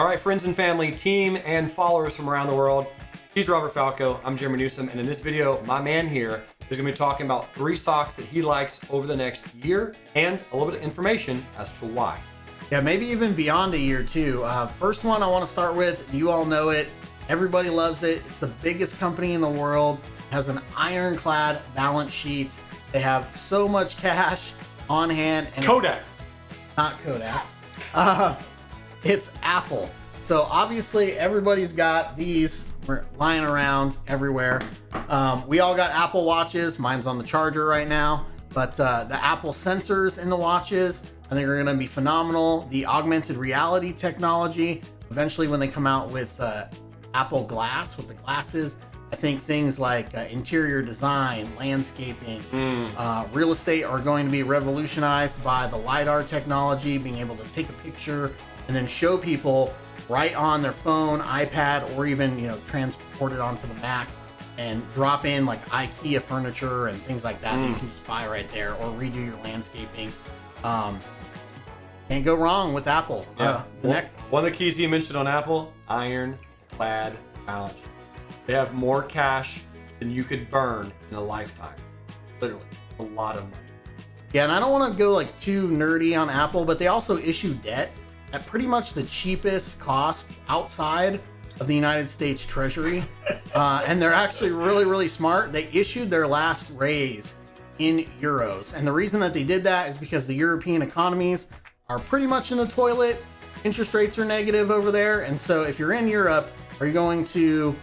All right, friends and family, team and followers from around the world. He's Robert Falco. I'm Jeremy Newsom. And in this video, my man here is going to be talking about 3 stocks that he likes over the next year and a little bit of information as to why. Yeah, maybe even beyond a year too. First one I want to start with, you all know it. Everybody loves it. It's the biggest company in the world. It has an ironclad balance sheet. They have so much cash on hand. And Kodak. Not Kodak. It's Apple. So obviously everybody's got these lying around everywhere. We all got Apple watches. Mine's on the charger right now. But the Apple sensors in the watches, I think are going to be phenomenal. The augmented reality technology, eventually when they come out with Apple Glass, with the glasses, I think things like interior design, landscaping, real estate are going to be revolutionized by the LiDAR technology, being able to take a picture and then show people right on their phone, iPad, or even, transport it onto the Mac and drop in like IKEA furniture and things like that that you can just buy right there, or redo your landscaping. Can't go wrong with Apple. Yeah. One of the keys he mentioned on Apple, ironclad balance sheet. They have more cash than you could burn in a lifetime. Literally, a lot of money. Yeah, and I don't want to go like too nerdy on Apple, but they also issue debt at pretty much the cheapest cost outside of the United States Treasury. And they're actually really, really smart. They issued their last raise in euros. And the reason that they did that is because the European economies are pretty much in the toilet. Interest rates are negative over there. And so if you're in Europe, are you going to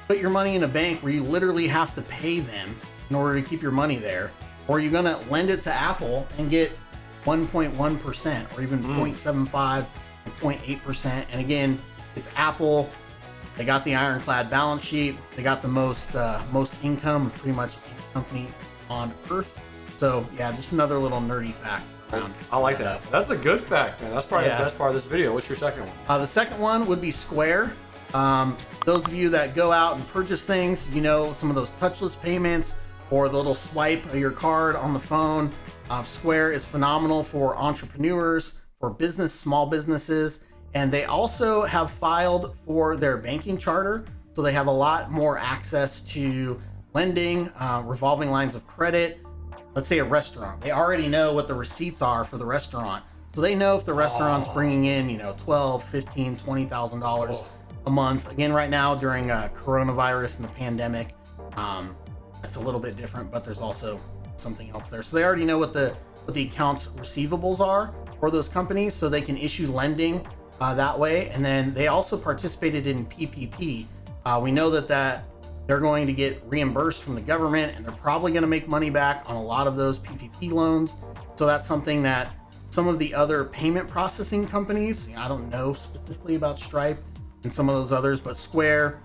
put your money in a bank where you literally have to pay them in order to keep your money there? Or are you going to lend it to Apple and get 1.1% or even 0.75 and 0.8%? And again, it's Apple. They got the ironclad balance sheet. They got the most income of pretty much any company on Earth. So yeah, just another little nerdy fact around. I like that. That's a good fact, man. That's probably the best part of this video. What's your second one? The second one would be Square. Those of you that go out and purchase things, some of those touchless payments or the little swipe of your card on the phone. Square is phenomenal for entrepreneurs, for small businesses, and they also have filed for their banking charter. So they have a lot more access to lending, revolving lines of credit. Let's say a restaurant. They already know what the receipts are for the restaurant. So they know if the restaurant's bringing in, $12,000, $15,000, $20,000 a month. Again, right now during coronavirus and the pandemic, it's a little bit different, but there's also something else there. So they already know what the accounts receivables are for those companies, so they can issue lending that way. And then they also participated in PPP. We know that they're going to get reimbursed from the government, and they're probably going to make money back on a lot of those PPP loans. So that's something that some of the other payment processing companies, I don't know specifically about Stripe and some of those others, but Square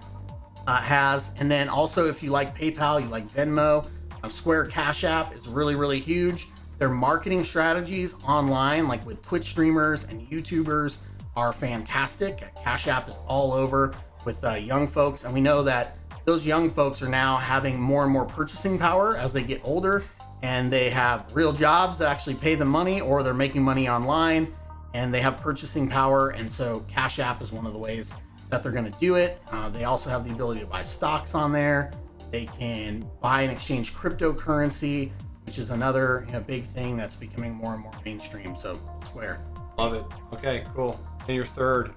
has. And then also, if you like PayPal, you like Venmo, Square Cash App is really, really huge. Their marketing strategies online, like with Twitch streamers and YouTubers, are fantastic. Cash App is all over with young folks, and we know that those young folks are now having more and more purchasing power as they get older, and they have real jobs that actually pay them money, or they're making money online and they have purchasing power. And so Cash App is one of the ways that they're going to do it. They also have the ability to buy stocks on there. They can buy and exchange cryptocurrency, which is another big thing that's becoming more and more mainstream. So Square. Love it. Okay, cool. And your third?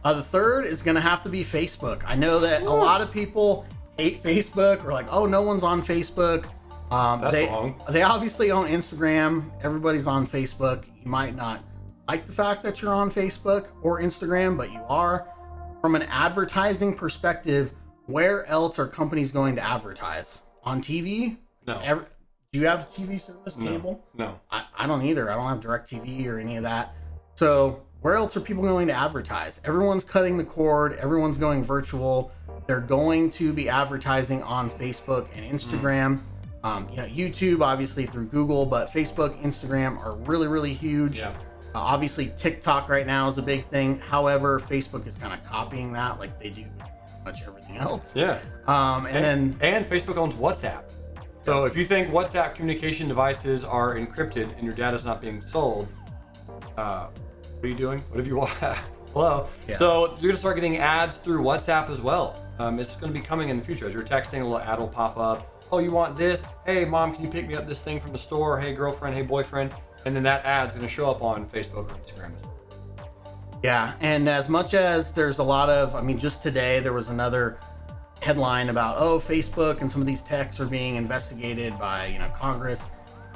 The third is going to have to be Facebook. I know that a lot of people hate Facebook, or like, oh, no one's on Facebook. That's wrong. They obviously own Instagram. Everybody's on Facebook. You might not like the fact that you're on Facebook or Instagram, but you are. From an advertising perspective, where else are companies going to advertise? On TV? No. Do you have TV service, cable? No. I don't either. I don't have DirecTV or any of that. So where else are people going to advertise? Everyone's cutting the cord. Everyone's going virtual. They're going to be advertising on Facebook and Instagram. YouTube, obviously through Google, but Facebook, Instagram are really, really huge. Yeah. Obviously, TikTok right now is a big thing. However, Facebook is kind of copying that like they do pretty much everything else. Yeah. And Facebook owns WhatsApp. So if you think WhatsApp communication devices are encrypted and your data's not being sold, what are you doing? What have you Hello. Yeah. So you're gonna start getting ads through WhatsApp as well. It's gonna be coming in the future. As you're texting, a little ad will pop up. Oh, you want this? Hey, mom, can you pick me up this thing from the store? Hey, girlfriend. Hey, boyfriend. And then that ad's gonna show up on Facebook or Instagram as well. Yeah, and as much as there's a lot of, I mean, just today there was another headline about, oh, Facebook and some of these techs are being investigated by, you know, Congress.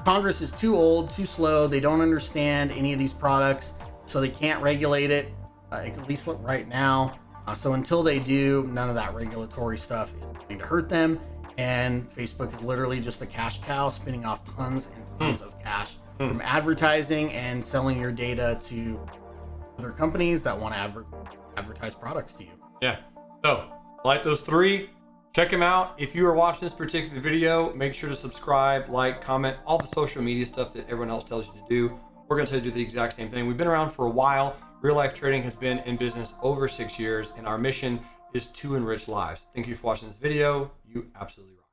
Congress is too old, too slow. They don't understand any of these products, so they can't regulate it, at least right now. So until they do, none of that regulatory stuff is going to hurt them. And Facebook is literally just a cash cow, spinning off tons and tons of cash from advertising and selling your data to other companies that want to advertise products to you. Yeah. So, like those three, check them out. If you are watching this particular video, make sure to subscribe, like, comment, all the social media stuff that everyone else tells you to do. We're going to tell you to do the exact same thing. We've been around for a while. Real Life Trading has been in business over 6 years, and our mission is to enrich lives. Thank you for watching this video. You absolutely rock.